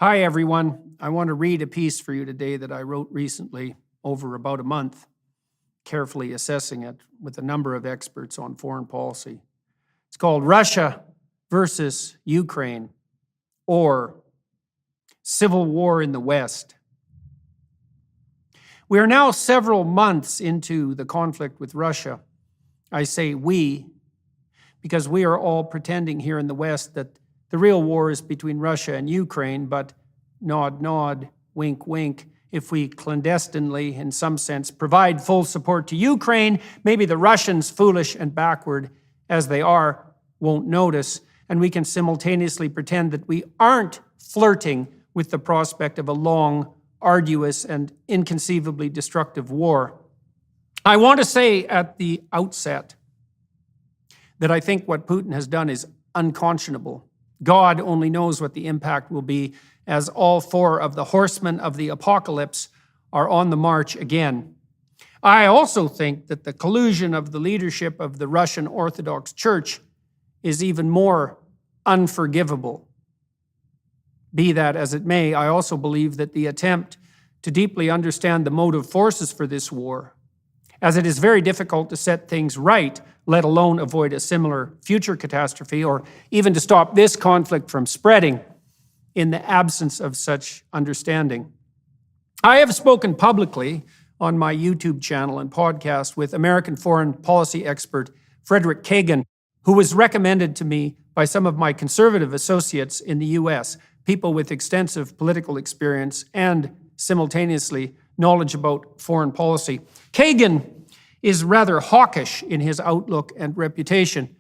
Hi, everyone. I want to read a piece for you today that I wrote recently over about a month, carefully assessing it with a number of experts on foreign policy. It's called Russia versus Ukraine, or Civil War in the West. We are now several months into the conflict with Russia. I say we, because we are all pretending here in the West that the real war is between Russia and Ukraine, but nod, nod, wink, wink, if we clandestinely, in some sense, provide full support to Ukraine, maybe the Russians, foolish and backward as they are, won't notice, and we can simultaneously pretend that we aren't flirting with the prospect of a long, arduous, and inconceivably destructive war. I want to say at the outset that I think what Putin has done is unconscionable. God only knows what the impact will be as all four of the horsemen of the apocalypse are on the march again. I also think that the collusion of the leadership of the Russian Orthodox Church is even more unforgivable. Be that as it may, I also believe that the attempt to deeply understand the motive forces for this war, as it is very difficult to set things right, let alone avoid a similar future catastrophe, or even to stop this conflict from spreading in the absence of such understanding. I have spoken publicly on my YouTube channel and podcast with American foreign policy expert Frederick Kagan, who was recommended to me by some of my conservative associates in the US, people with extensive political experience and simultaneously knowledge about foreign policy. Kagan is rather hawkish in his outlook and reputation,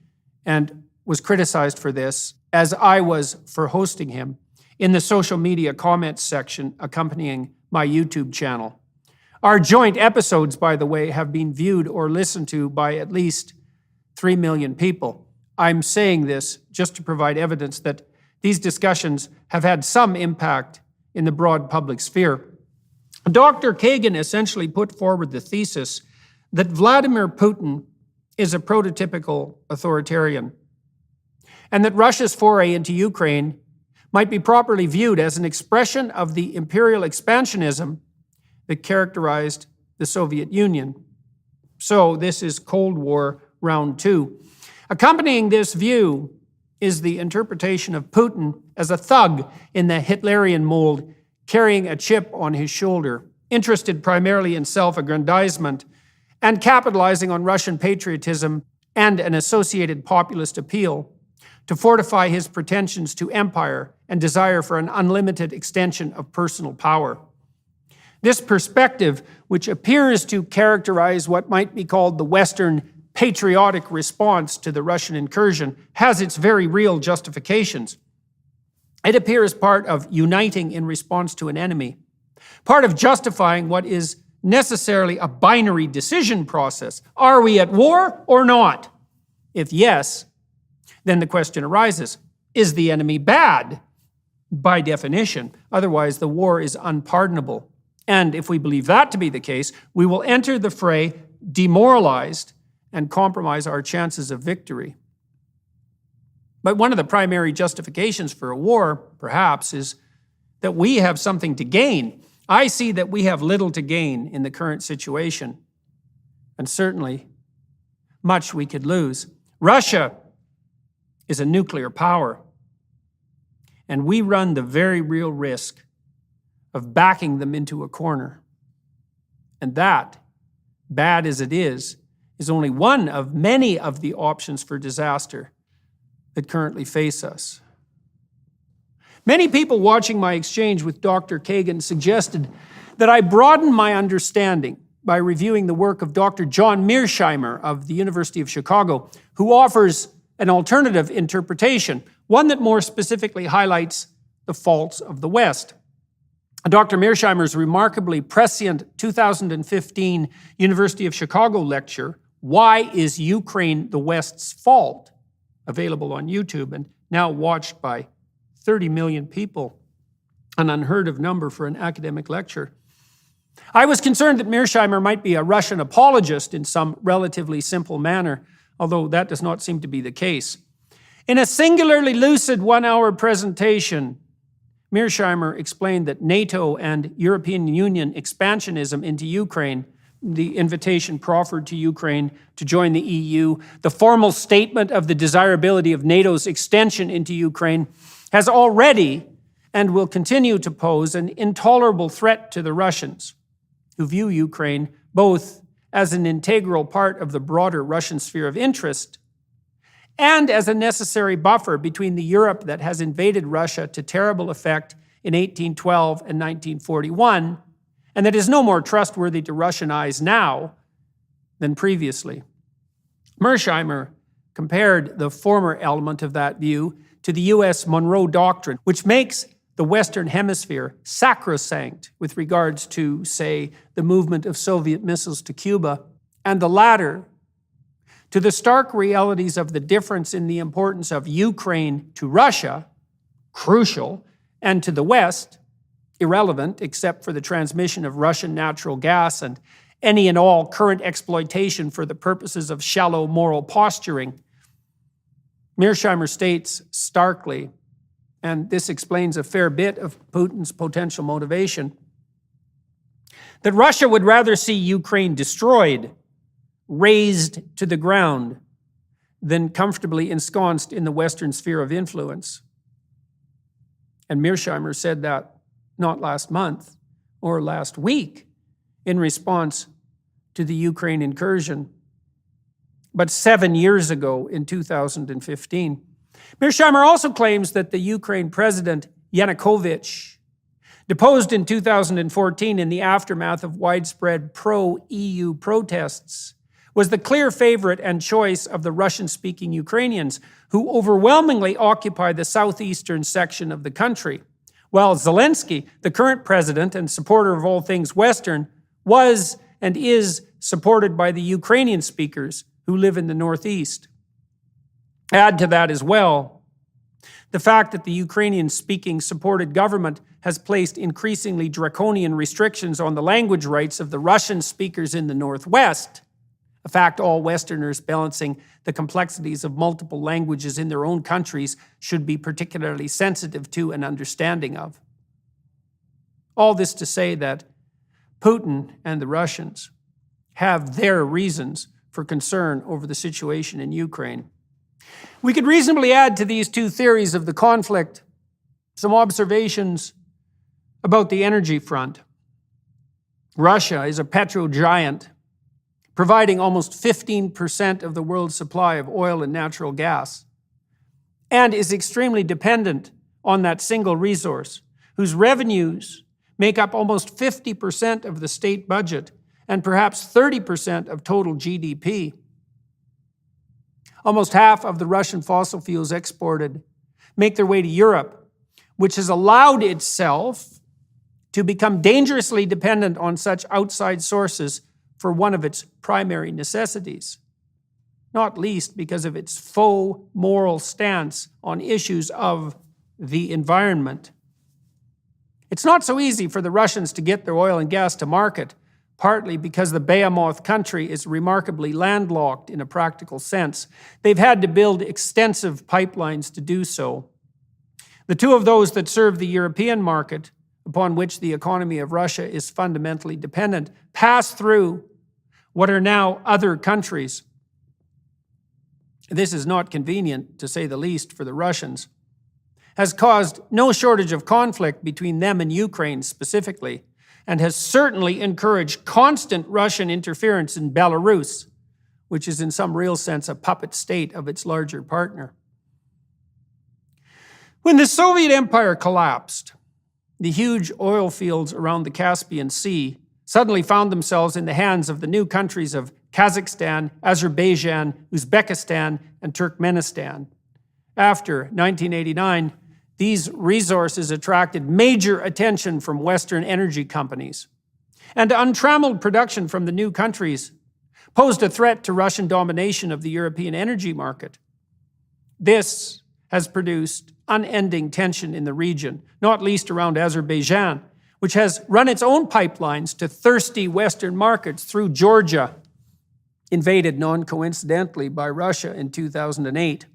and was criticized for this, as I was for hosting him, in the social media comments section accompanying my YouTube channel. Our joint episodes, by the way, have been viewed or listened to by at least 3 million people. I'm saying this just to provide evidence that these discussions have had some impact in the broad public sphere. Dr. Kagan essentially put forward the thesis that Vladimir Putin is a prototypical authoritarian, and that Russia's foray into Ukraine might be properly viewed as an expression of the imperial expansionism that characterized the Soviet Union. So this is Cold War round 2. Accompanying this view is the interpretation of Putin as a thug in the Hitlerian mold, carrying a chip on his shoulder, interested primarily in self-aggrandizement and capitalizing on Russian patriotism and an associated populist appeal to fortify his pretensions to empire and desire for an unlimited extension of personal power. This perspective, which appears to characterize what might be called the Western patriotic response to the Russian incursion, has its very real justifications. It appears part of uniting in response to an enemy, part of justifying what is necessarily a binary decision process. Are we at war or not? If yes, then the question arises, is the enemy bad? By definition, otherwise the war is unpardonable. And if we believe that to be the case, we will enter the fray demoralized and compromise our chances of victory. But one of the primary justifications for a war, perhaps, is that we have something to gain. I see that we have little to gain in the current situation, and certainly much we could lose. Russia is a nuclear power, and we run the very real risk of backing them into a corner. And that, bad as it is only one of many of the options for disaster that currently face us. Many people watching my exchange with Dr. Kagan suggested that I broaden my understanding by reviewing the work of Dr. John Mearsheimer of the University of Chicago, who offers an alternative interpretation, one that more specifically highlights the faults of the West. Dr. Mearsheimer's remarkably prescient 2015 University of Chicago lecture, Why is Ukraine the West's Fault?, available on YouTube and now watched by 30 million people, an unheard of number for an academic lecture. I was concerned that Mearsheimer might be a Russian apologist in some relatively simple manner, although that does not seem to be the case. In a singularly lucid 1-hour presentation, Mearsheimer explained that NATO and European Union expansionism into Ukraine, the invitation proffered to Ukraine to join the EU, the formal statement of the desirability of NATO's extension into Ukraine, has already and will continue to pose an intolerable threat to the Russians, who view Ukraine both as an integral part of the broader Russian sphere of interest and as a necessary buffer between the Europe that has invaded Russia to terrible effect in 1812 and 1941, and that is no more trustworthy to Russian eyes now than previously. Mearsheimer compared the former element of that view to the U.S. Monroe Doctrine, which makes the Western Hemisphere sacrosanct with regards to, say, the movement of Soviet missiles to Cuba, and the latter to the stark realities of the difference in the importance of Ukraine to Russia, crucial, and to the West, irrelevant except for the transmission of Russian natural gas and any and all current exploitation for the purposes of shallow moral posturing. Mearsheimer states starkly, and this explains a fair bit of Putin's potential motivation, that Russia would rather see Ukraine destroyed, razed to the ground, than comfortably ensconced in the Western sphere of influence. And Mearsheimer said that not last month or last week in response to the Ukraine incursion, but 7 years ago in 2015. Mearsheimer also claims that the Ukraine president, Yanukovych, deposed in 2014 in the aftermath of widespread pro-EU protests, was the clear favorite and choice of the Russian-speaking Ukrainians, who overwhelmingly occupy the southeastern section of the country, while Zelensky, the current president and supporter of all things Western, was and is supported by the Ukrainian speakers who live in the northeast. Add to that as well the fact that the Ukrainian-speaking supported government has placed increasingly draconian restrictions on the language rights of the Russian speakers in the northwest, a fact all Westerners balancing the complexities of multiple languages in their own countries should be particularly sensitive to and understanding of. All this to say that Putin and the Russians have their reasons for concern over the situation in Ukraine. We could reasonably add to these two theories of the conflict some observations about the energy front. Russia is a petro-giant, providing almost 15% of the world's supply of oil and natural gas, and is extremely dependent on that single resource, whose revenues make up almost 50% of the state budget and perhaps 30% of total GDP. Almost half of the Russian fossil fuels exported make their way to Europe, which has allowed itself to become dangerously dependent on such outside sources for one of its primary necessities, not least because of its faux moral stance on issues of the environment. It's not so easy for the Russians to get their oil and gas to market, partly because the behemoth country is remarkably landlocked in a practical sense. They've had to build extensive pipelines to do so. The two of those that serve the European market, upon which the economy of Russia is fundamentally dependent, pass through what are now other countries. This is not convenient, to say the least, for the Russians, has caused no shortage of conflict between them and Ukraine specifically, and has certainly encouraged constant Russian interference in Belarus, which is in some real sense a puppet state of its larger partner. When the Soviet Empire collapsed, the huge oil fields around the Caspian Sea suddenly found themselves in the hands of the new countries of Kazakhstan, Azerbaijan, Uzbekistan, and Turkmenistan. After 1989, these resources attracted major attention from Western energy companies, and untrammeled production from the new countries posed a threat to Russian domination of the European energy market. This has produced unending tension in the region, not least around Azerbaijan, which has run its own pipelines to thirsty Western markets through Georgia, invaded non-coincidentally by Russia in 2008.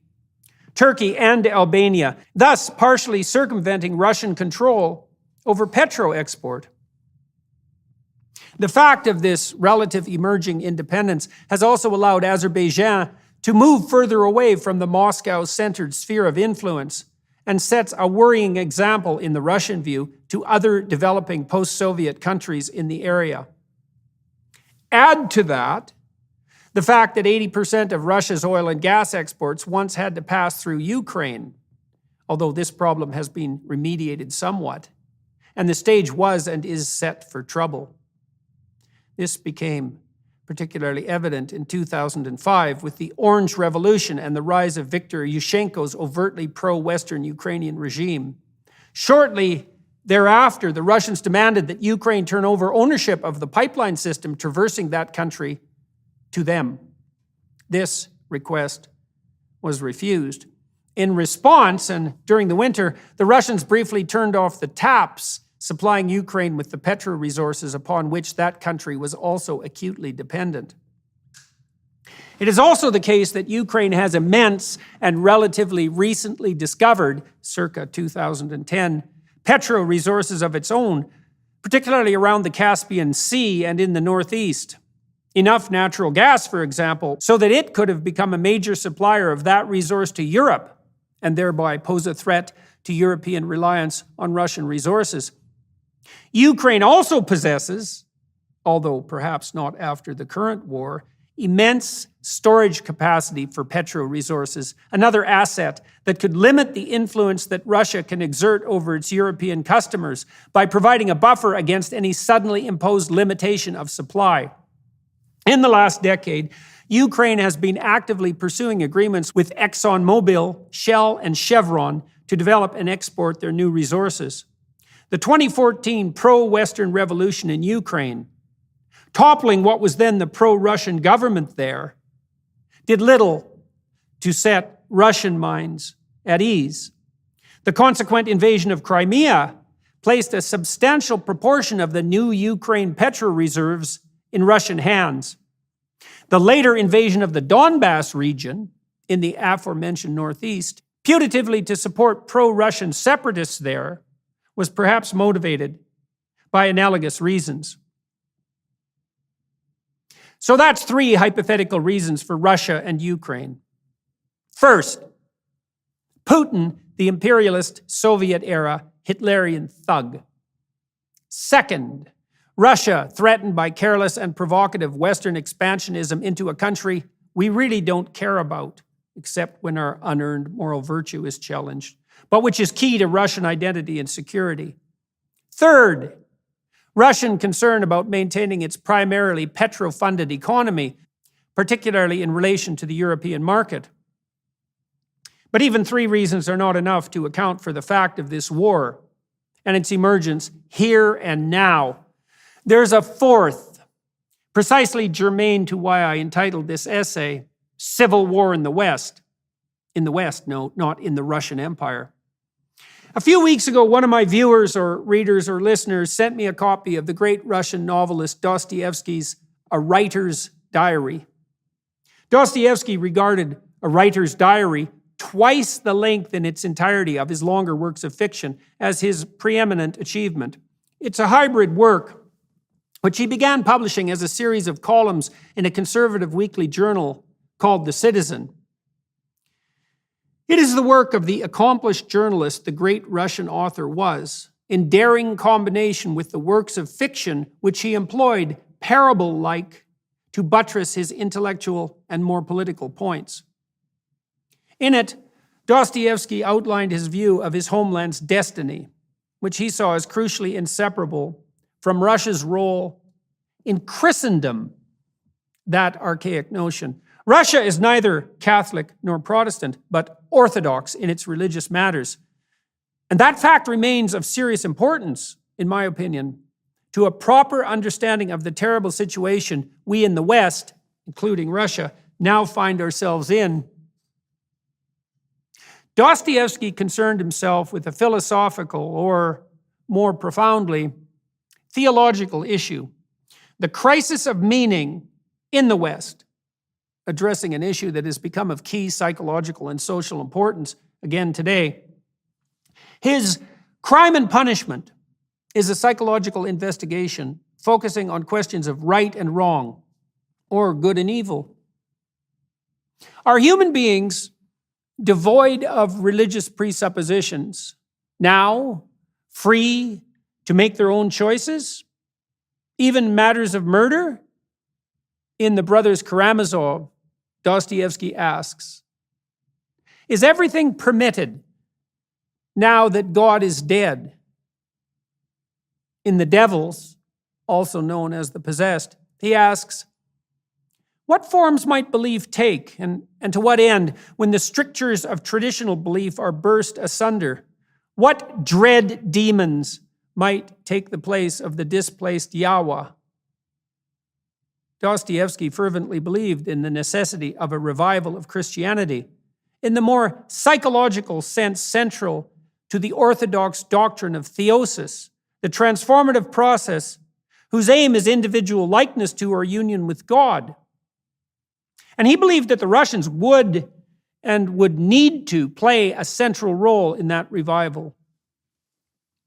Turkey, and Albania, thus partially circumventing Russian control over petro-export. The fact of this relative emerging independence has also allowed Azerbaijan to move further away from the Moscow-centered sphere of influence and sets a worrying example, in the Russian view, to other developing post-Soviet countries in the area. Add to that the fact that 80% of Russia's oil and gas exports once had to pass through Ukraine, although this problem has been remediated somewhat, and the stage was and is set for trouble. This became particularly evident in 2005 with the Orange Revolution and the rise of Viktor Yushchenko's overtly pro-Western Ukrainian regime. Shortly thereafter, the Russians demanded that Ukraine turn over ownership of the pipeline system traversing that country to them. This request was refused. In response, and during the winter, the Russians briefly turned off the taps supplying Ukraine with the petro resources upon which that country was also acutely dependent. It is also the case that Ukraine has immense and relatively recently discovered, circa 2010, petro resources of its own, particularly around the Caspian Sea and in the northeast. Enough natural gas, for example, so that it could have become a major supplier of that resource to Europe and thereby pose a threat to European reliance on Russian resources. Ukraine also possesses, although perhaps not after the current war, immense storage capacity for petro resources, another asset that could limit the influence that Russia can exert over its European customers by providing a buffer against any suddenly imposed limitation of supply. In the last decade, Ukraine has been actively pursuing agreements with ExxonMobil, Shell, and Chevron to develop and export their new resources. The 2014 pro-Western revolution in Ukraine, toppling what was then the pro-Russian government there, did little to set Russian minds at ease. The consequent invasion of Crimea placed a substantial proportion of the new Ukraine petro reserves in Russian hands. The later invasion of the Donbass region in the aforementioned northeast, putatively to support pro-Russian separatists there, was perhaps motivated by analogous reasons. So that's three hypothetical reasons for Russia and Ukraine. First, Putin, the imperialist Soviet-era Hitlerian thug. Second, Russia, threatened by careless and provocative Western expansionism into a country we really don't care about, except when our unearned moral virtue is challenged, but which is key to Russian identity and security. Third, Russian concern about maintaining its primarily petro-funded economy, particularly in relation to the European market. But even three reasons are not enough to account for the fact of this war and its emergence here and now. There's a fourth, precisely germane to why I entitled this essay, Civil War in the West. In the West, no, not in the Russian Empire. A few weeks ago, one of my viewers or readers or listeners sent me a copy of the great Russian novelist Dostoevsky's A Writer's Diary. Dostoevsky regarded A Writer's Diary, twice the length in its entirety of his longer works of fiction, as his preeminent achievement. It's a hybrid work, which he began publishing as a series of columns in a conservative weekly journal called The Citizen. It is the work of the accomplished journalist the great Russian author was, in daring combination with the works of fiction which he employed parable-like to buttress his intellectual and more political points. In it, Dostoevsky outlined his view of his homeland's destiny, which he saw as crucially inseparable from Russia's role in Christendom, that archaic notion. Russia is neither Catholic nor Protestant, but Orthodox in its religious matters. And that fact remains of serious importance, in my opinion, to a proper understanding of the terrible situation we in the West, including Russia, now find ourselves in. Dostoevsky concerned himself with a philosophical, or more profoundly, theological issue, the crisis of meaning in the West, addressing an issue that has become of key psychological and social importance again today. His Crime and Punishment is a psychological investigation focusing on questions of right and wrong, or good and evil. Are human beings devoid of religious presuppositions, now free to make their own choices, even matters of murder? In The Brothers Karamazov, Dostoevsky asks, is everything permitted now that God is dead? In The Devils, also known as The Possessed, he asks, what forms might belief take, and to what end, when the strictures of traditional belief are burst asunder? What dread demons might take the place of the displaced Yahweh? Dostoevsky fervently believed in the necessity of a revival of Christianity, in the more psychological sense central to the orthodox doctrine of theosis, the transformative process whose aim is individual likeness to or union with God. And he believed that the Russians would need to play a central role in that revival.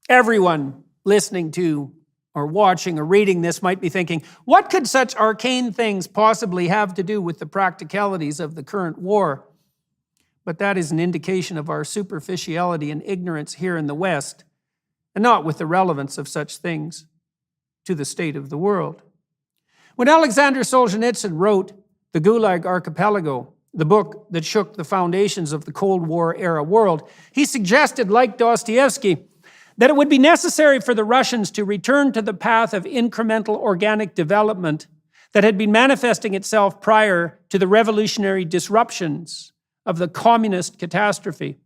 Everyone listening to or watching or reading this might be thinking, what could such arcane things possibly have to do with the practicalities of the current war? But that is an indication of our superficiality and ignorance here in the West, and not with the relevance of such things to the state of the world. When Alexander Solzhenitsyn wrote The Gulag Archipelago, the book that shook the foundations of the Cold War era world, he suggested, like Dostoevsky, that it would be necessary for the Russians to return to the path of incremental organic development that had been manifesting itself prior to the revolutionary disruptions of the communist catastrophe.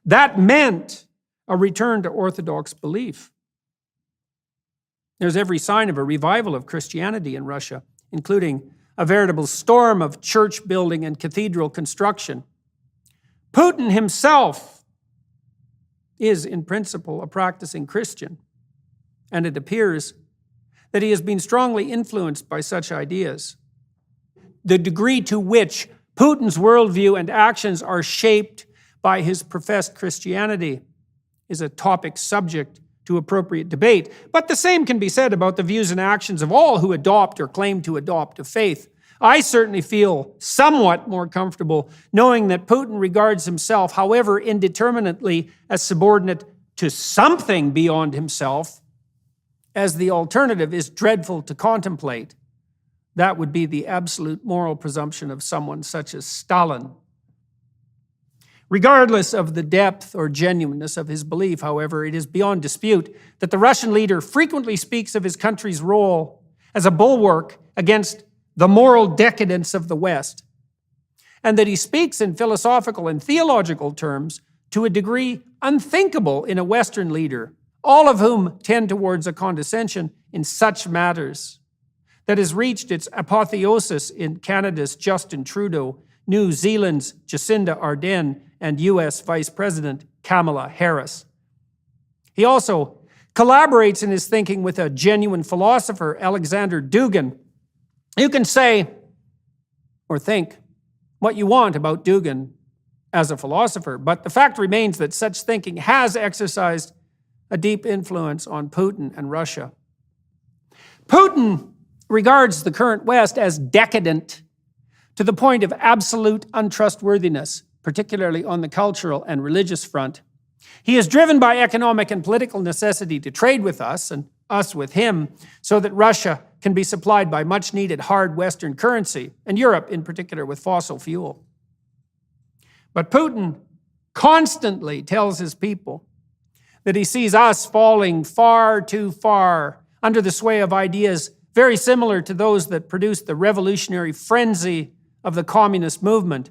That meant a return to Orthodox belief. There's every sign of a revival of Christianity in Russia, including a veritable storm of church building and cathedral construction. Putin himself is, in principle, a practicing Christian, and it appears that he has been strongly influenced by such ideas. The degree to which Putin's worldview and actions are shaped by his professed Christianity is a topic subject to appropriate debate, but the same can be said about the views and actions of all who adopt or claim to adopt a faith. I certainly feel somewhat more comfortable knowing that Putin regards himself, however indeterminately, as subordinate to something beyond himself, as the alternative is dreadful to contemplate. That would be the absolute moral presumption of someone such as Stalin. Regardless of the depth or genuineness of his belief, however, it is beyond dispute that the Russian leader frequently speaks of his country's role as a bulwark against the moral decadence of the West, and that he speaks in philosophical and theological terms to a degree unthinkable in a Western leader, all of whom tend towards a condescension in such matters that has reached its apotheosis in Canada's Justin Trudeau, New Zealand's Jacinda Ardern, and U.S. Vice President Kamala Harris. He also collaborates in his thinking with a genuine philosopher, Alexander Dugin. You can say or think what you want about Dugin as a philosopher, but the fact remains that such thinking has exercised a deep influence on Putin and Russia. Putin regards the current West as decadent to the point of absolute untrustworthiness, particularly on the cultural and religious front. He is driven by economic and political necessity to trade with us and us with him so that Russia can be supplied by much-needed hard Western currency, and Europe in particular with fossil fuel. But Putin constantly tells his people that he sees us falling far too far under the sway of ideas very similar to those that produced the revolutionary frenzy of the communist movement,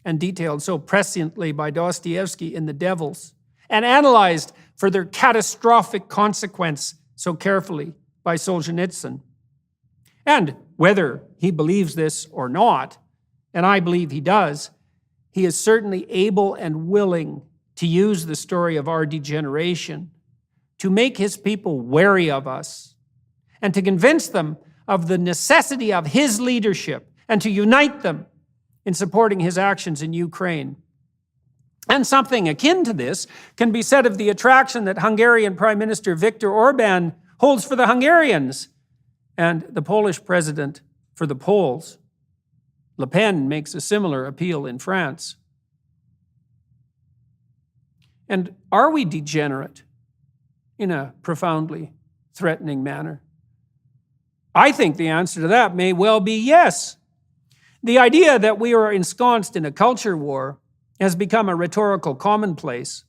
and detailed so presciently by Dostoevsky in The Devils, and analyzed for their catastrophic consequence so carefully by Solzhenitsyn. And whether he believes this or not, and I believe he does, he is certainly able and willing to use the story of our degeneration to make his people wary of us and to convince them of the necessity of his leadership and to unite them in supporting his actions in Ukraine. And something akin to this can be said of the attraction that Hungarian Prime Minister Viktor Orban holds for the Hungarians and the Polish president for the Poles. Le Pen makes a similar appeal in France. And are we degenerate in a profoundly threatening manner? I think the answer to that may well be yes. The idea that we are ensconced in a culture war has become a rhetorical commonplace.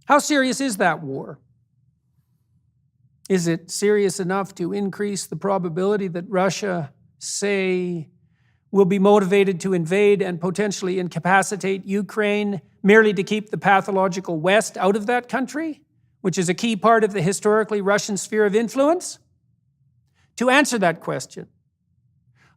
How serious is that war? Is it serious enough to increase the probability that Russia, say, will be motivated to invade and potentially incapacitate Ukraine merely to keep the pathological West out of that country, which is a key part of the historically Russian sphere of influence? To answer that question,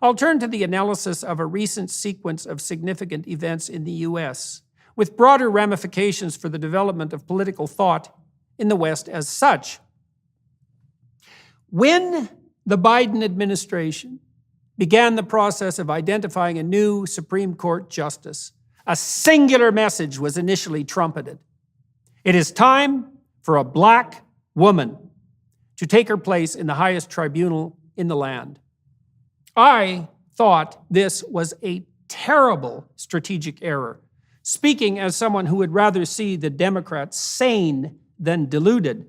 I'll turn to the analysis of a recent sequence of significant events in the U.S., with broader ramifications for the development of political thought in the West as such. When the Biden administration began the process of identifying a new Supreme Court justice, a singular message was initially trumpeted. It is time for a black woman to take her place in the highest tribunal in the land. I thought this was a terrible strategic error, speaking as someone who would rather see the Democrats sane than deluded.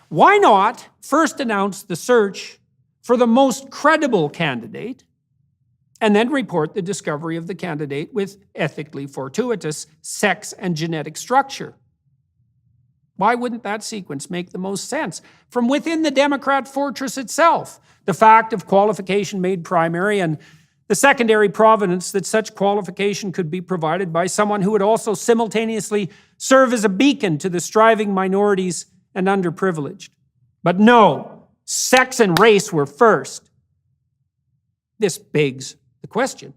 Why not first announce the search for the most credible candidate and then report the discovery of the candidate with ethically fortuitous sex and genetic structure? Why wouldn't that sequence make the most sense? From within the Democrat fortress itself, the fact of qualification made primary and the secondary provenance that such qualification could be provided by someone who would also simultaneously serve as a beacon to the striving minorities and underprivileged. But no, sex and race were first. This begs the question,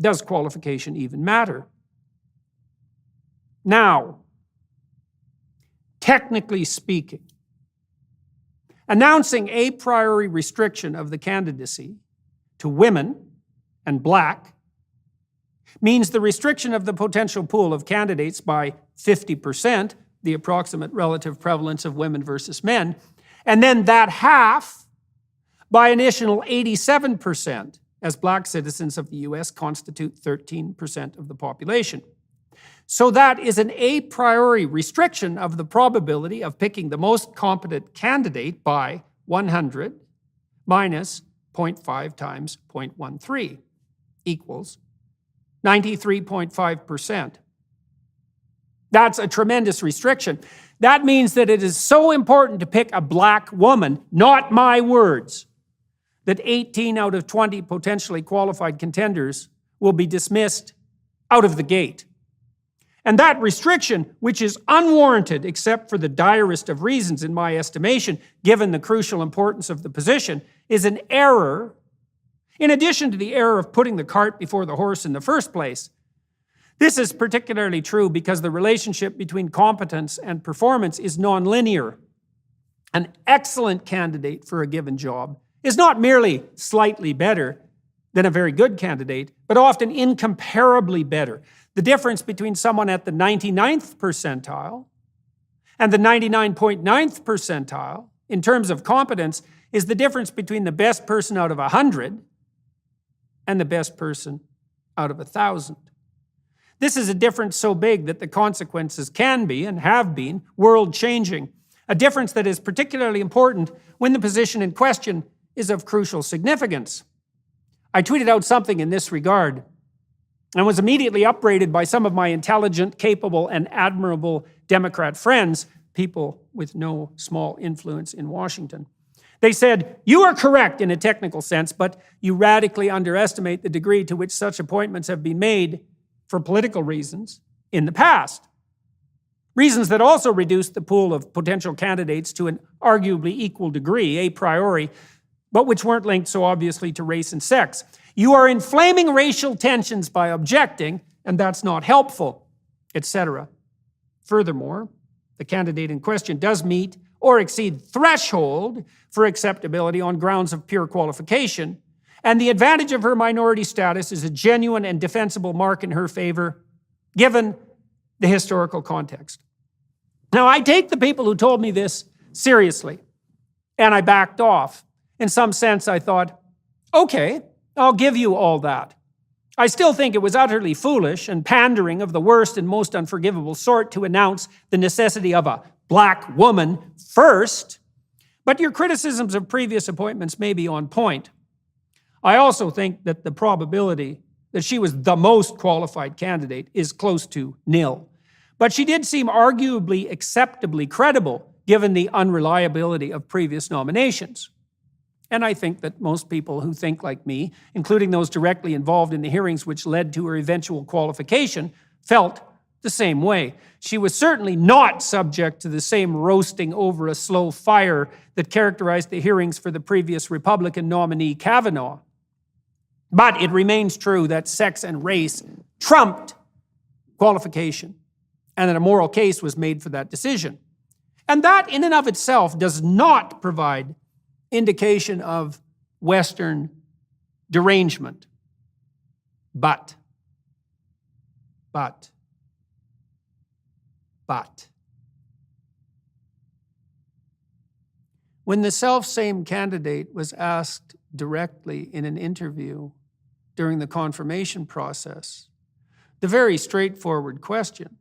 does qualification even matter? Now, technically speaking, announcing a priori restriction of the candidacy to women and black means the restriction of the potential pool of candidates by 50%, the approximate relative prevalence of women versus men, and then that half by an additional 87%, as black citizens of the U.S. constitute 13% of the population. So that is an a priori restriction of the probability of picking the most competent candidate by 100 minus 0.5 times 0.13 equals 93.5%. That's a tremendous restriction. That means that it is so important to pick a black woman, not my words, that 18 out of 20 potentially qualified contenders will be dismissed out of the gate. And that restriction, which is unwarranted except for the direst of reasons in my estimation, given the crucial importance of the position, is an error, in addition to the error of putting the cart before the horse in the first place. This is particularly true because the relationship between competence and performance is nonlinear. An excellent candidate for a given job is not merely slightly better than a very good candidate, but often incomparably better. The difference between someone at the 99th percentile and the 99.9th percentile in terms of competence is the difference between the best person out of 100 and the best person out of 1,000. This is a difference so big that the consequences can be, and have been, world-changing. A difference that is particularly important when the position in question is of crucial significance. I tweeted out something in this regard and was immediately upbraided by some of my intelligent, capable, and admirable Democrat friends, people with no small influence in Washington. They said, "You are correct in a technical sense, but you radically underestimate the degree to which such appointments have been made for political reasons in the past. Reasons that also reduce the pool of potential candidates to an arguably equal degree, a priori, but which weren't linked so obviously to race and sex. You are inflaming racial tensions by objecting, and that's not helpful," etc. Furthermore, the candidate in question does meet or exceed threshold for acceptability on grounds of pure qualification, And the advantage of her minority status is a genuine and defensible mark in her favor, given the historical context. Now, I take the people who told me this seriously, and I backed off. In some sense, I thought, okay, I'll give you all that. I still think it was utterly foolish and pandering of the worst and most unforgivable sort to announce the necessity of a black woman first, but your criticisms of previous appointments may be on point. I also think that the probability that she was the most qualified candidate is close to nil. But she did seem arguably acceptably credible given the unreliability of previous nominations. And I think that most people who think like me, including those directly involved in the hearings which led to her eventual qualification, felt the same way. She was certainly not subject to the same roasting over a slow fire that characterized the hearings for the previous Republican nominee, Kavanaugh. But it remains true that sex and race trumped qualification, and that a moral case was made for that decision. And that in and of itself does not provide indication of Western derangement. But, when the self-same candidate was asked directly in an interview during the confirmation process, the very straightforward question,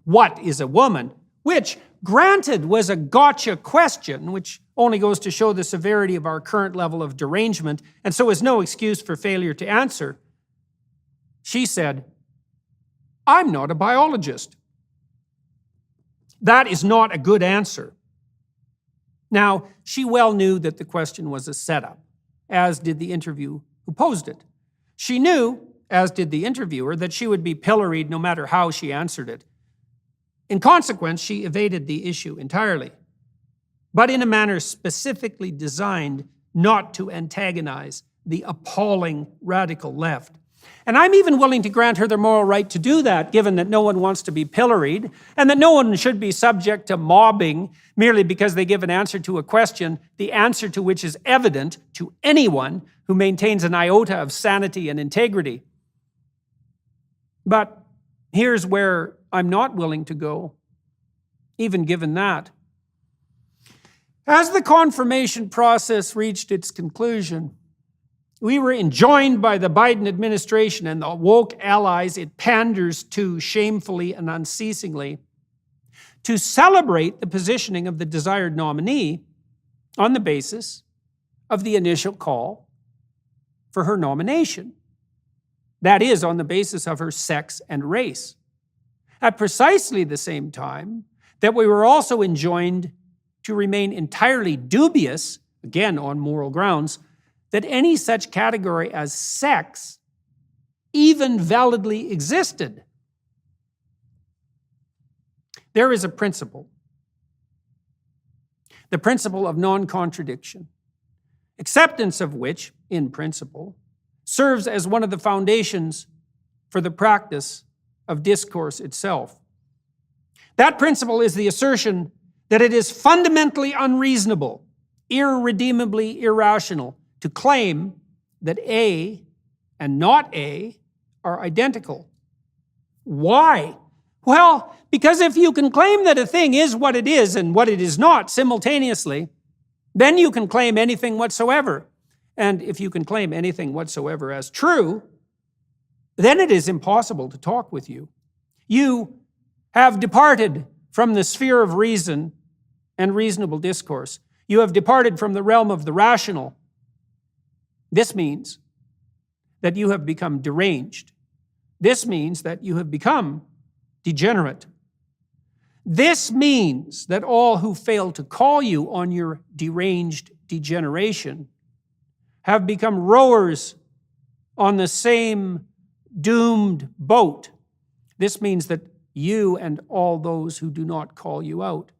what is a woman? Which, granted, was a gotcha question, which only goes to show the severity of our current level of derangement, and so is no excuse for failure to answer. She said, I'm not a biologist. That is not a good answer. Now, she well knew that the question was a setup, as did the interviewer who posed it. She knew, as did the interviewer, that she would be pilloried no matter how she answered it. In consequence, she evaded the issue entirely, but in a manner specifically designed not to antagonize the appalling radical left. And I'm even willing to grant her the moral right to do that, given that no one wants to be pilloried, and that no one should be subject to mobbing merely because they give an answer to a question, the answer to which is evident to anyone who maintains an iota of sanity and integrity. But here's where I'm not willing to go, even given that. As the confirmation process reached its conclusion, we were enjoined by the Biden administration and the woke allies it panders to shamefully and unceasingly to celebrate the positioning of the desired nominee on the basis of the initial call for her nomination. That is, on the basis of her sex and race. At precisely the same time that we were also enjoined to remain entirely dubious, again on moral grounds, that any such category as sex even validly existed. There is a principle, the principle of non-contradiction, acceptance of which, in principle, serves as one of the foundations for the practice of discourse itself. That principle is the assertion that it is fundamentally unreasonable, irredeemably irrational, to claim that A and not A are identical. Why? Well, because if you can claim that a thing is what it is and what it is not simultaneously, then you can claim anything whatsoever. And if you can claim anything whatsoever as true, then it is impossible to talk with you. You have departed from the sphere of reason and reasonable discourse. You have departed from the realm of the rational. This means that you have become deranged. This means that you have become degenerate. This means that all who fail to call you on your deranged degeneration have become rowers on the same doomed boat. This means that you and all those who do not call you out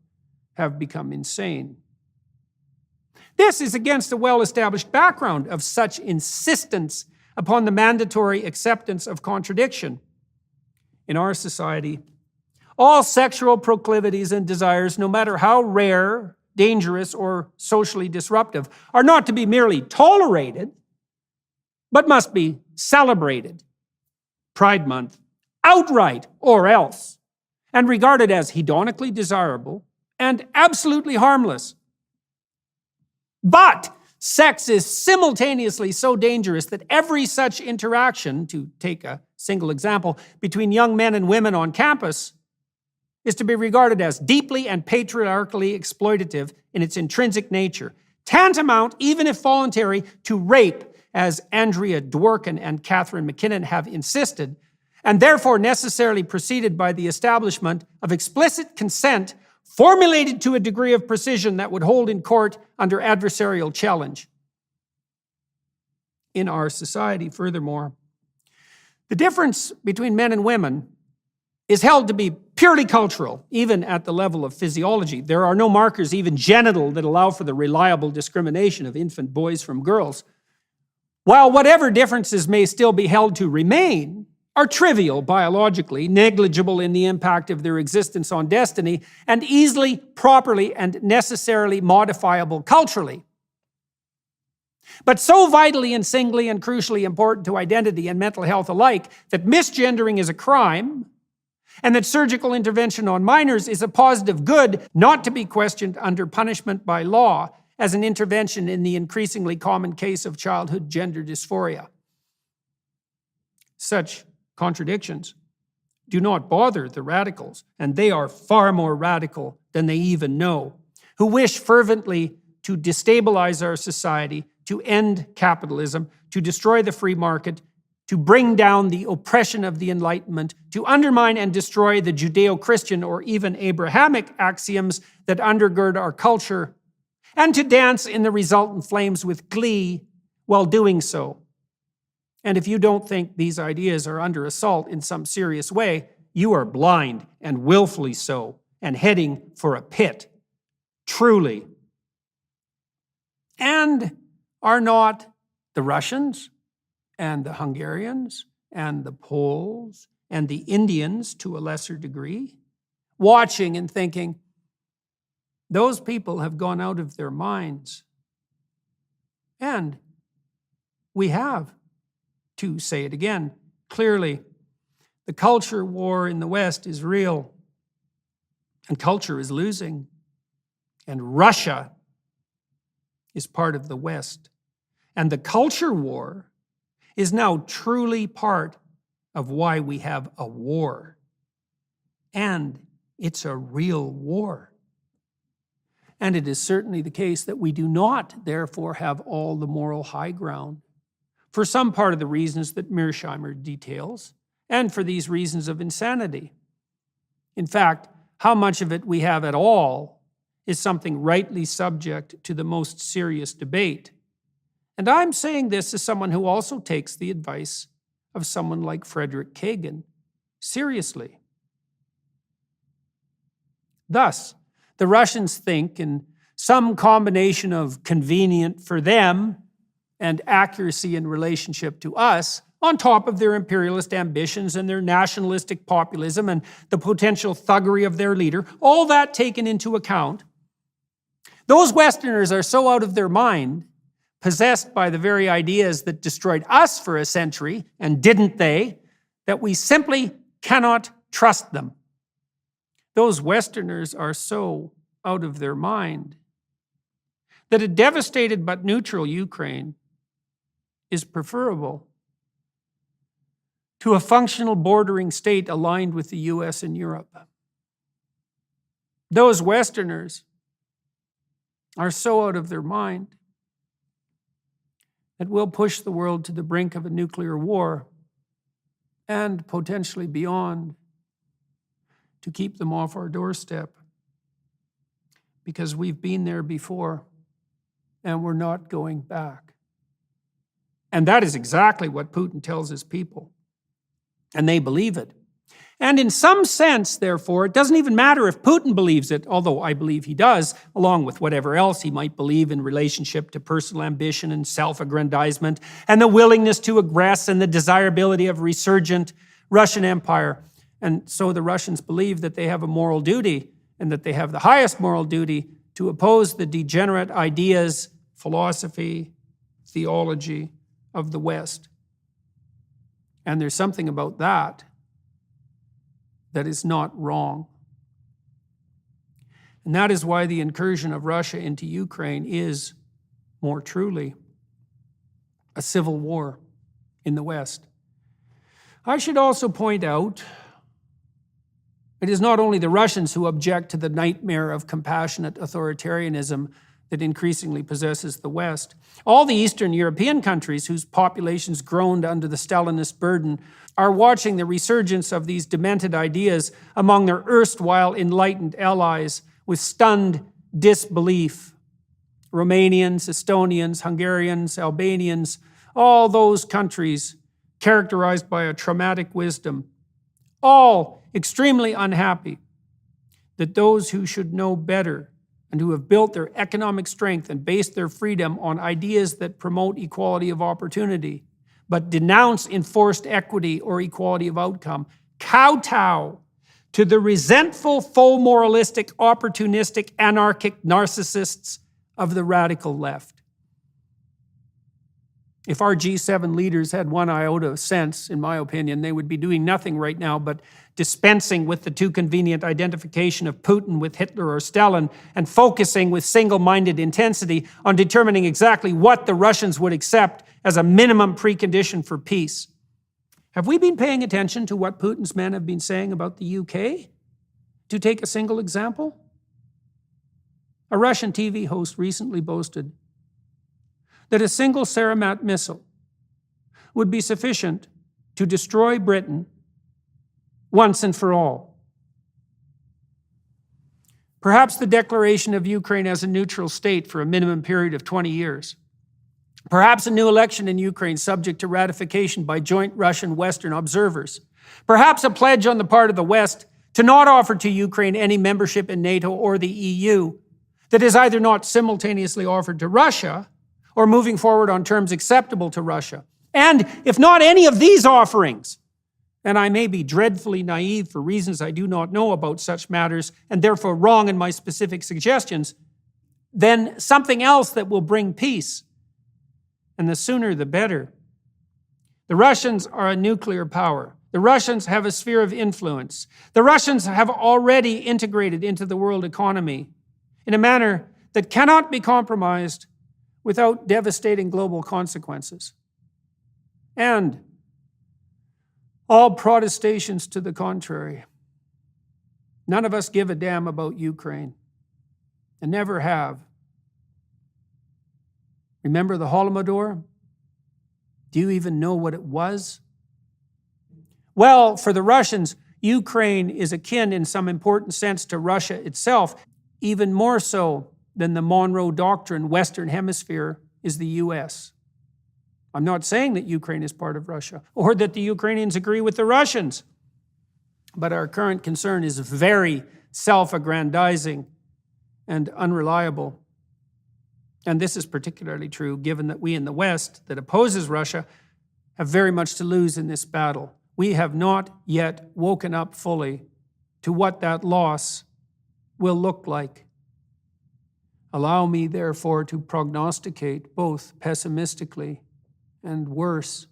have become insane. This is against a well-established background of such insistence upon the mandatory acceptance of contradiction. In our society, all sexual proclivities and desires, no matter how rare, dangerous, or socially disruptive, are not to be merely tolerated, but must be celebrated, Pride Month, outright or else, and regarded as hedonically desirable and absolutely harmless. But sex is simultaneously so dangerous that every such interaction, to take a single example, between young men and women on campus is to be regarded as deeply and patriarchally exploitative in its intrinsic nature, tantamount, even if voluntary, to rape, as Andrea Dworkin and Catherine McKinnon have insisted, and therefore necessarily preceded by the establishment of explicit consent formulated to a degree of precision that would hold in court under adversarial challenge. In our society, furthermore, the difference between men and women is held to be purely cultural, even at the level of physiology. There are no markers, even genital, that allow for the reliable discrimination of infant boys from girls. While whatever differences may still be held to remain are trivial biologically, negligible in the impact of their existence on destiny, and easily, properly, and necessarily modifiable culturally. But so vitally and singly and crucially important to identity and mental health alike that misgendering is a crime, and that surgical intervention on minors is a positive good not to be questioned under punishment by law as an intervention in the increasingly common case of childhood gender dysphoria. Such contradictions do not bother the radicals, and they are far more radical than they even know, who wish fervently to destabilize our society, to end capitalism, to destroy the free market, to bring down the oppression of the Enlightenment, to undermine and destroy the Judeo-Christian or even Abrahamic axioms that undergird our culture, and to dance in the resultant flames with glee while doing so. And if you don't think these ideas are under assault in some serious way, you are blind, and willfully so, and heading for a pit. Truly. And are not the Russians and the Hungarians and the Poles and the Indians, to a lesser degree, watching and thinking, those people have gone out of their minds? And we have, to say it again, clearly, the culture war in the West is real, and culture is losing, and Russia is part of the West. And the culture war is now truly part of why we have a war. And it's a real war. And it is certainly the case that we do not, therefore, have all the moral high ground, for some part of the reasons that Mearsheimer details, and for these reasons of insanity. In fact, how much of it we have at all is something rightly subject to the most serious debate. And I'm saying this as someone who also takes the advice of someone like Frederick Kagan seriously. Thus, the Russians think in some combination of convenient for them and accuracy in relationship to us, on top of their imperialist ambitions and their nationalistic populism and the potential thuggery of their leader, all that taken into account, those Westerners are so out of their mind, possessed by the very ideas that destroyed us for a century, and didn't they, that we simply cannot trust them. Those Westerners are so out of their mind that a devastated but neutral Ukraine is preferable to a functional bordering state aligned with the US and Europe. Those Westerners are so out of their mind that we'll push the world to the brink of a nuclear war and potentially beyond to keep them off our doorstep, because we've been there before and we're not going back. And that is exactly what Putin tells his people, and they believe it. And in some sense, therefore, it doesn't even matter if Putin believes it, although I believe he does, along with whatever else he might believe in relationship to personal ambition and self-aggrandizement and the willingness to aggress and the desirability of resurgent Russian empire. And so the Russians believe that they have a moral duty, and that they have the highest moral duty to oppose the degenerate ideas, philosophy, theology of the West. And there's something about that that is not wrong. And that is why the incursion of Russia into Ukraine is, more truly, a civil war in the West. I should also point out, it is not only the Russians who object to the nightmare of compassionate authoritarianism that increasingly possesses the West. All the Eastern European countries whose populations groaned under the Stalinist burden are watching the resurgence of these demented ideas among their erstwhile enlightened allies with stunned disbelief. Romanians, Estonians, Hungarians, Albanians, all those countries characterized by a traumatic wisdom, all extremely unhappy that those who should know better and who have built their economic strength and based their freedom on ideas that promote equality of opportunity, but denounce enforced equity or equality of outcome, kowtow to the resentful, faux moralistic, opportunistic, anarchic narcissists of the radical left. If our G7 leaders had one iota of sense, in my opinion, they would be doing nothing right now but dispensing with the too convenient identification of Putin with Hitler or Stalin and focusing with single-minded intensity on determining exactly what the Russians would accept as a minimum precondition for peace. Have we been paying attention to what Putin's men have been saying about the UK? To take a single example, a Russian TV host recently boasted that a single Saramat missile would be sufficient to destroy Britain once and for all. Perhaps the declaration of Ukraine as a neutral state for a minimum period of 20 years. Perhaps a new election in Ukraine subject to ratification by joint Russian-Western observers. Perhaps a pledge on the part of the West to not offer to Ukraine any membership in NATO or the EU that is either not simultaneously offered to Russia or moving forward on terms acceptable to Russia. And if not any of these offerings, and I may be dreadfully naive for reasons I do not know about such matters, and therefore wrong in my specific suggestions, then something else that will bring peace. And the sooner the better. The Russians are a nuclear power. The Russians have a sphere of influence. The Russians have already integrated into the world economy in a manner that cannot be compromised without devastating global consequences. And all protestations to the contrary. None of us give a damn about Ukraine, and never have. Remember the Holodomor? Do you even know what it was? Well, for the Russians, Ukraine is akin in some important sense to Russia itself, even more so than the Monroe Doctrine Western Hemisphere is the U.S. I'm not saying that Ukraine is part of Russia or that the Ukrainians agree with the Russians, but our current concern is very self-aggrandizing and unreliable. And this is particularly true given that we in the West that opposes Russia have very much to lose in this battle. We have not yet woken up fully to what that loss will look like. Allow me, therefore, to prognosticate both pessimistically and worse,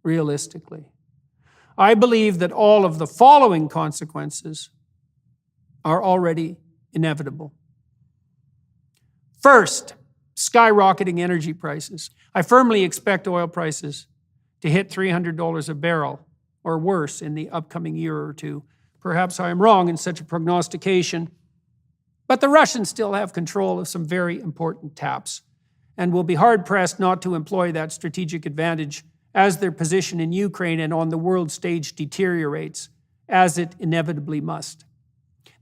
realistically. I believe that all of the following consequences are already inevitable. First, skyrocketing energy prices. I firmly expect oil prices to hit $300 a barrel or worse in the upcoming year or two. Perhaps I am wrong in such a prognostication, but the Russians still have control of some very important taps and will be hard-pressed not to employ that strategic advantage as their position in Ukraine and on the world stage deteriorates, as it inevitably must.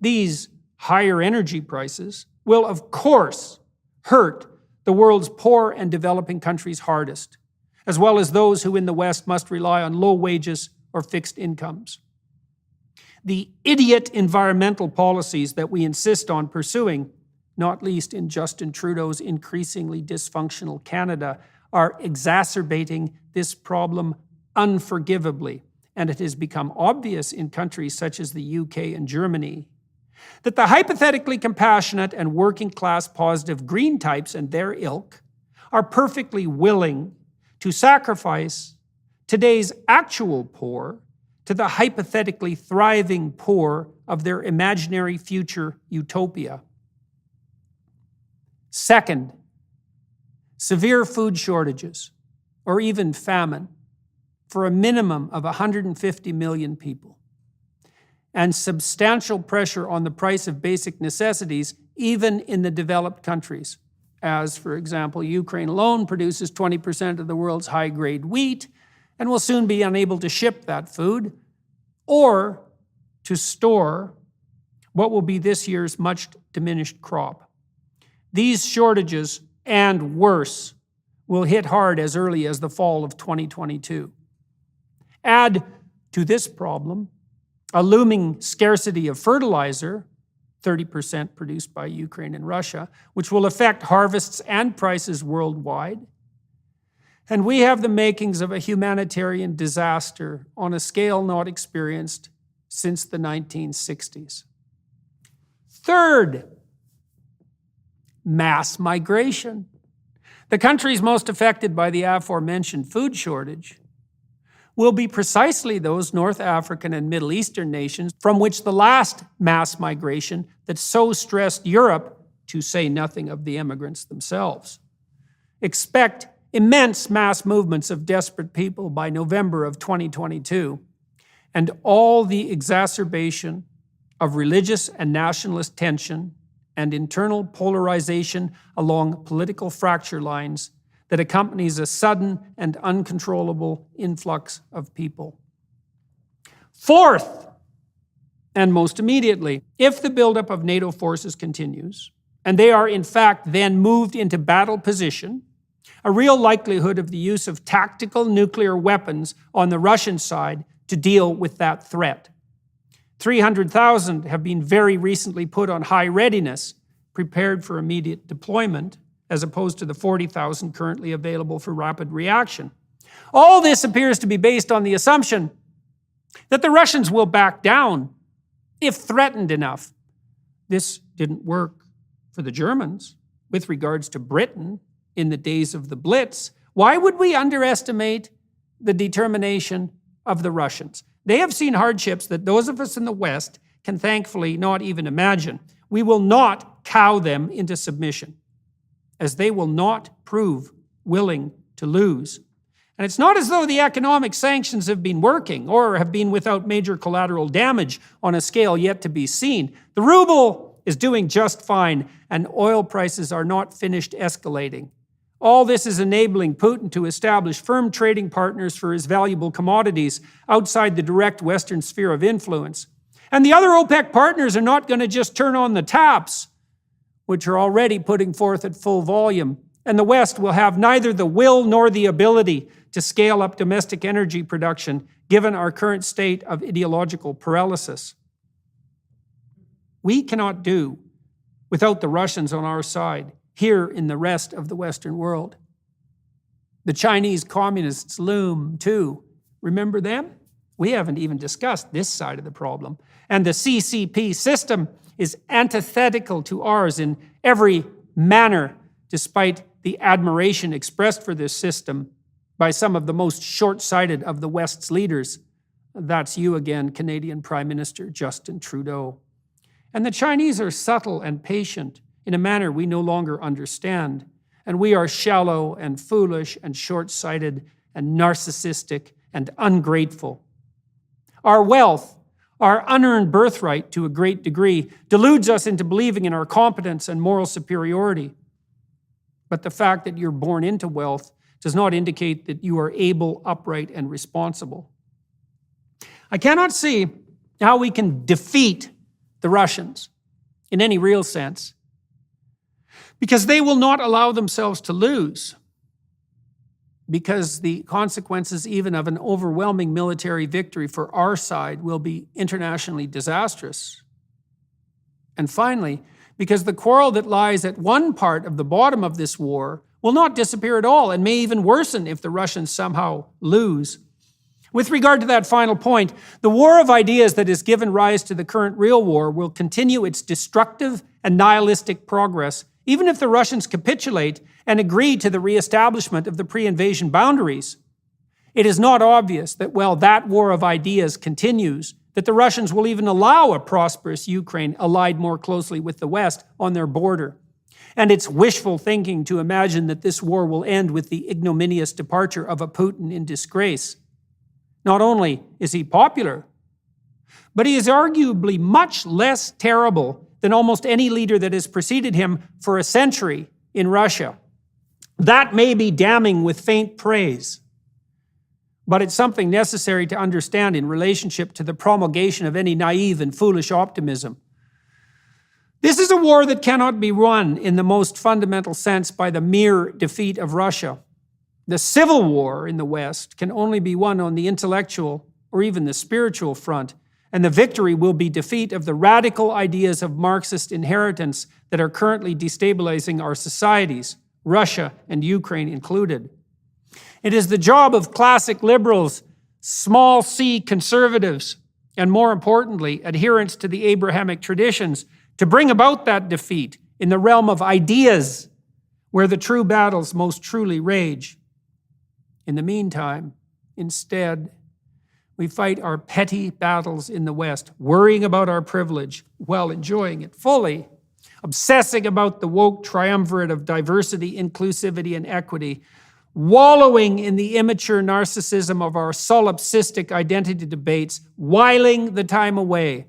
These higher energy prices will, of course, hurt the world's poor and developing countries hardest, as well as those who in the West must rely on low wages or fixed incomes. The idiot environmental policies that we insist on pursuing, not least in Justin Trudeau's increasingly dysfunctional Canada, are exacerbating this problem unforgivably. And it has become obvious in countries such as the UK and Germany that the hypothetically compassionate and working-class positive green types and their ilk are perfectly willing to sacrifice today's actual poor to the hypothetically thriving poor of their imaginary future utopia. Second, severe food shortages, or even famine, for a minimum of 150 million people, and substantial pressure on the price of basic necessities, even in the developed countries, as, for example, Ukraine alone produces 20% of the world's high-grade wheat and will soon be unable to ship that food or to store what will be this year's much diminished crop. These shortages, and worse, will hit hard as early as the fall of 2022. Add to this problem a looming scarcity of fertilizer, 30% produced by Ukraine and Russia, which will affect harvests and prices worldwide. And we have the makings of a humanitarian disaster on a scale not experienced since the 1960s. Third, mass migration. The countries most affected by the aforementioned food shortage will be precisely those North African and Middle Eastern nations from which the last mass migration that so stressed Europe, to say nothing of the immigrants themselves. Expect immense mass movements of desperate people by November of 2022, and all the exacerbation of religious and nationalist tension and internal polarization along political fracture lines that accompanies a sudden and uncontrollable influx of people. Fourth, and most immediately, if the buildup of NATO forces continues, and they are in fact then moved into battle position, a real likelihood of the use of tactical nuclear weapons on the Russian side to deal with that threat. 300,000 have been very recently put on high readiness, prepared for immediate deployment, as opposed to the 40,000 currently available for rapid reaction. All this appears to be based on the assumption that the Russians will back down if threatened enough. This didn't work for the Germans with regards to Britain in the days of the Blitz. Why would we underestimate the determination of the Russians? They have seen hardships that those of us in the West can thankfully not even imagine. We will not cow them into submission, as they will not prove willing to lose. And it's not as though the economic sanctions have been working or have been without major collateral damage on a scale yet to be seen. The ruble is doing just fine, and oil prices are not finished escalating. All this is enabling Putin to establish firm trading partners for his valuable commodities outside the direct Western sphere of influence. And the other OPEC partners are not going to just turn on the taps, which are already putting forth at full volume. And the West will have neither the will nor the ability to scale up domestic energy production, given our current state of ideological paralysis. We cannot do without the Russians on our side, here in the rest of the Western world. The Chinese communists loom too. Remember them? We haven't even discussed this side of the problem. And the CCP system is antithetical to ours in every manner, despite the admiration expressed for this system by some of the most short-sighted of the West's leaders. That's you again, Canadian Prime Minister Justin Trudeau. And the Chinese are subtle and patient in a manner we no longer understand. And we are shallow and foolish and short-sighted and narcissistic and ungrateful. Our wealth, our unearned birthright to a great degree, deludes us into believing in our competence and moral superiority. But the fact that you're born into wealth does not indicate that you are able, upright, and responsible. I cannot see how we can defeat the Russians in any real sense, because they will not allow themselves to lose, because the consequences even of an overwhelming military victory for our side will be internationally disastrous. And finally, because the quarrel that lies at one part of the bottom of this war will not disappear at all and may even worsen if the Russians somehow lose. With regard to that final point, the war of ideas that has given rise to the current real war will continue its destructive and nihilistic progress, even if the Russians capitulate and agree to the reestablishment of the pre-invasion boundaries. It is not obvious that while that war of ideas continues, that the Russians will even allow a prosperous Ukraine allied more closely with the West on their border. And it's wishful thinking to imagine that this war will end with the ignominious departure of a Putin in disgrace. Not only is he popular, but he is arguably much less terrible than almost any leader that has preceded him for a century in Russia. That may be damning with faint praise, but it's something necessary to understand in relationship to the promulgation of any naive and foolish optimism. This is a war that cannot be won in the most fundamental sense by the mere defeat of Russia. The civil war in the West can only be won on the intellectual or even the spiritual front, and the victory will be defeat of the radical ideas of Marxist inheritance that are currently destabilizing our societies, Russia and Ukraine included. It is the job of classic liberals, small c conservatives, and more importantly, adherents to the Abrahamic traditions, to bring about that defeat in the realm of ideas, where the true battles most truly rage. In the meantime, instead, we fight our petty battles in the West, worrying about our privilege while enjoying it fully, obsessing about the woke triumvirate of diversity, inclusivity, and equity, wallowing in the immature narcissism of our solipsistic identity debates, whiling the time away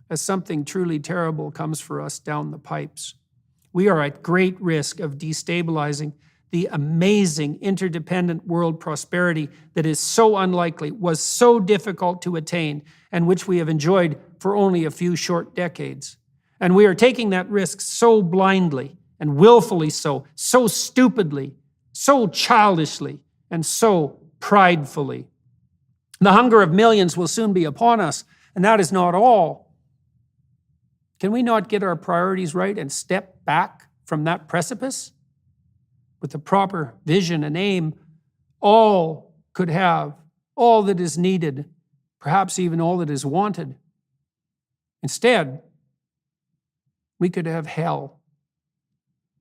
as something truly terrible comes for us down the pipes. We are at great risk of destabilizing the amazing interdependent world prosperity that is so unlikely, was so difficult to attain, and which we have enjoyed for only a few short decades. And we are taking that risk so blindly and willfully so stupidly, so childishly, and so pridefully. The hunger of millions will soon be upon us, and that is not all. Can we not get our priorities right and step back from that precipice? With the proper vision and aim, all could have all that is needed, perhaps even all that is wanted. Instead, we could have hell,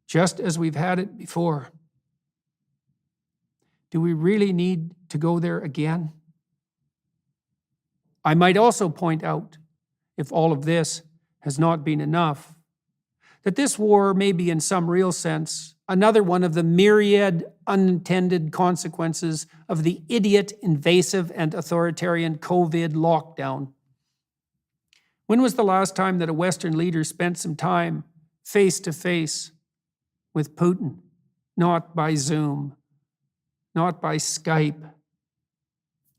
just as we've had it before. Do we really need to go there again? I might also point out, if all of this has not been enough, that this war may be in some real sense another one of the myriad unintended consequences of the idiot, invasive, and authoritarian COVID lockdown. When was the last time that a Western leader spent some time face to face with Putin? Not by Zoom, not by Skype,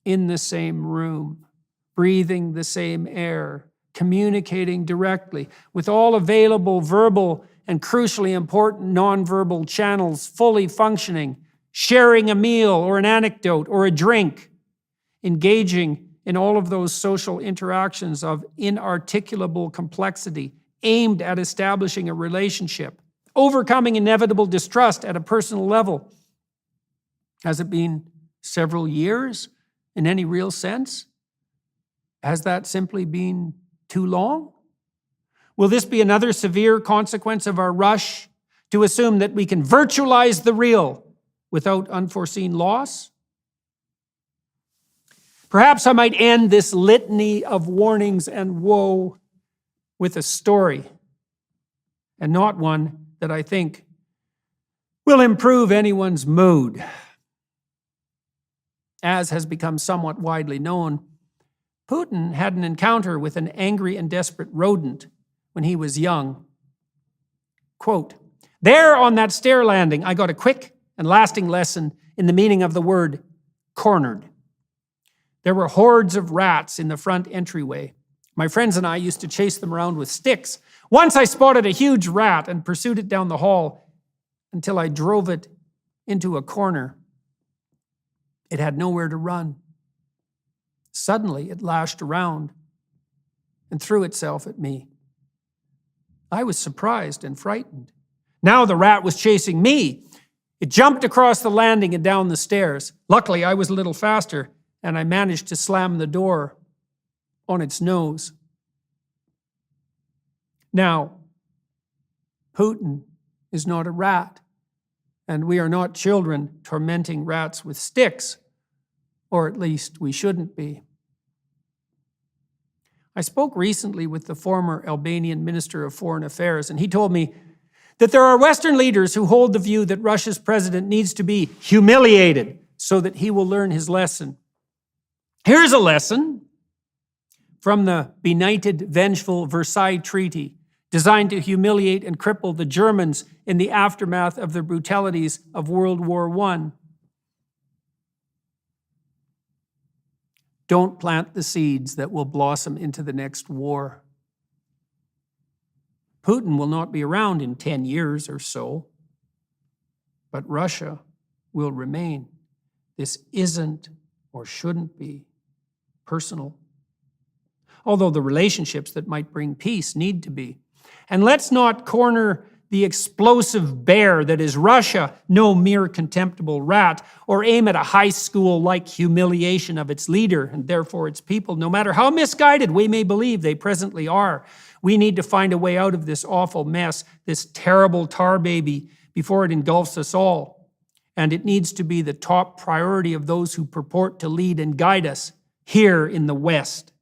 in the same room, breathing the same air, communicating directly with all available verbal and crucially important nonverbal channels fully functioning, sharing a meal or an anecdote or a drink, engaging in all of those social interactions of inarticulable complexity aimed at establishing a relationship, overcoming inevitable distrust at a personal level. Has it been several years in any real sense? Has that simply been too long? Will this be another severe consequence of our rush to assume that we can virtualize the real without unforeseen loss? Perhaps I might end this litany of warnings and woe with a story, and not one that I think will improve anyone's mood. As has become somewhat widely known, Putin had an encounter with an angry and desperate rodent when he was young. Quote, "There on that stair landing, I got a quick and lasting lesson in the meaning of the word cornered. There were hordes of rats in the front entryway. My friends and I used to chase them around with sticks. Once I spotted a huge rat and pursued it down the hall until I drove it into a corner. It had nowhere to run. Suddenly, it lashed around and threw itself at me. I was surprised and frightened. Now the rat was chasing me. It jumped across the landing and down the stairs. Luckily, I was a little faster, and I managed to slam the door on its nose." Now, Putin is not a rat, and we are not children tormenting rats with sticks. or at least we shouldn't be. I spoke recently with the former Albanian Minister of Foreign Affairs, and he told me that there are Western leaders who hold the view that Russia's president needs to be humiliated so that he will learn his lesson. Here's a lesson from the benighted, vengeful Versailles Treaty, designed to humiliate and cripple the Germans in the aftermath of the brutalities of World War I. Don't plant the seeds that will blossom into the next war. Putin will not be around in 10 years or so, but Russia will remain. This isn't or shouldn't be personal, although the relationships that might bring peace need to be. And let's not corner the explosive bear that is Russia, no mere contemptible rat, or aim at a high school-like humiliation of its leader and therefore its people, no matter how misguided we may believe they presently are. We need to find a way out of this awful mess, this terrible tar baby, before it engulfs us all. And it needs to be the top priority of those who purport to lead and guide us here in the West.